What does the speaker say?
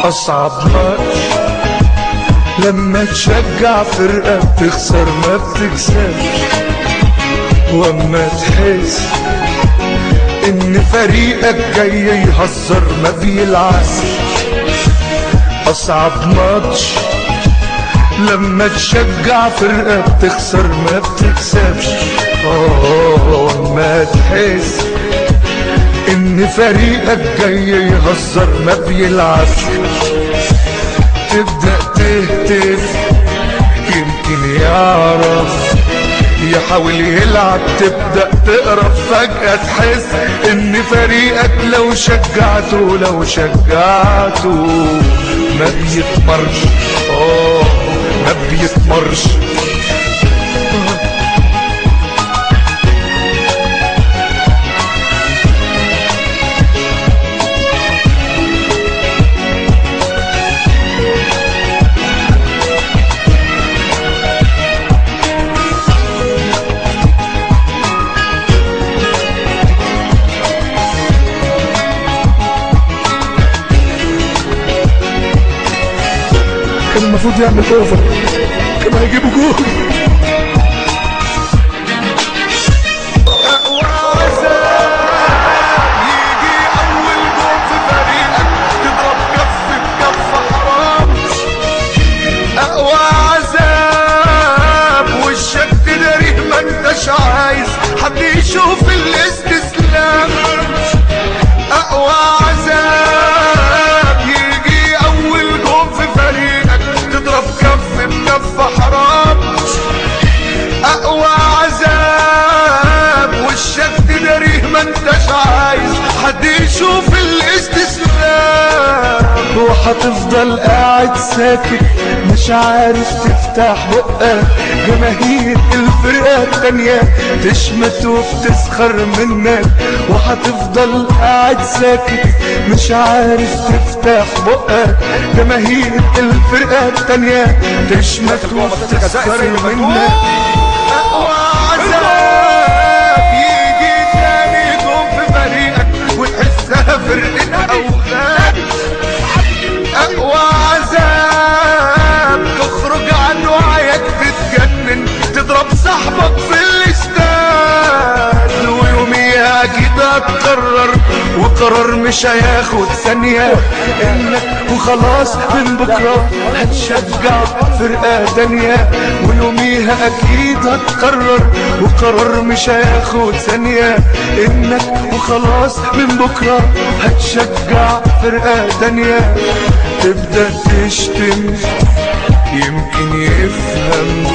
أصعب ماتش لما تشجع فرقة بتخسر ما بتكسبش، واما تحس ان فريقك جاي يهزر ما بيلعبش. أصعب ماتش لما تشجع فرقة بتخسر ما بتكسبش، واما تحس ان فريقك جاي يهزر ما بيلعبش. تبدأ تهتف يمكن يعرف يحاول يلعب، تبدأ تقرب فجأة تحس ان فريقك لو شجعته ما بيتمرش، ما بيتمرش. كان المفروض يعمل اوفر، كان هيجيبوا جول. أقوى عذاب يجي أول جول في فريقك تضرب كف بكف حرام. أقوى عذاب وشك تداريه ما انتش عايز حد يشوف الاستسلام. أقوى عذاب يجي أول جول في فريقك تضرب كف بكف حرام. أقوى عذاب وشك تداريه ما انتش عايز حد يشوف الاستسلام. وهتفضل قاعد ساكت مش عارف تفتح بقك، جماهير الفرقة التانية تشمت وبتسخر منك. وهتفضل قاعد ساكت مش عارف تفتح بقك، جماهير الفرقة التانية تشمت وبتسخر منك. أقوى عذاب يجي تاني جون في فريقك وتحسها فرقة أوغاد. أقوى عذاب تخرج عن وعيك تتجنن تضرب صاحبك في الاستاد، ويوميها أكيد هتقرر وقرار مش هياخد ثانية إنك وخلاص من بكرة هتشجع فرقة تانية. ويوميها أكيد هتقرر وقرار مش هياخد ثانية إنك وخلاص من بكرة هتشجع فرقة تانية. تبدأ تشتم يمكن يفهم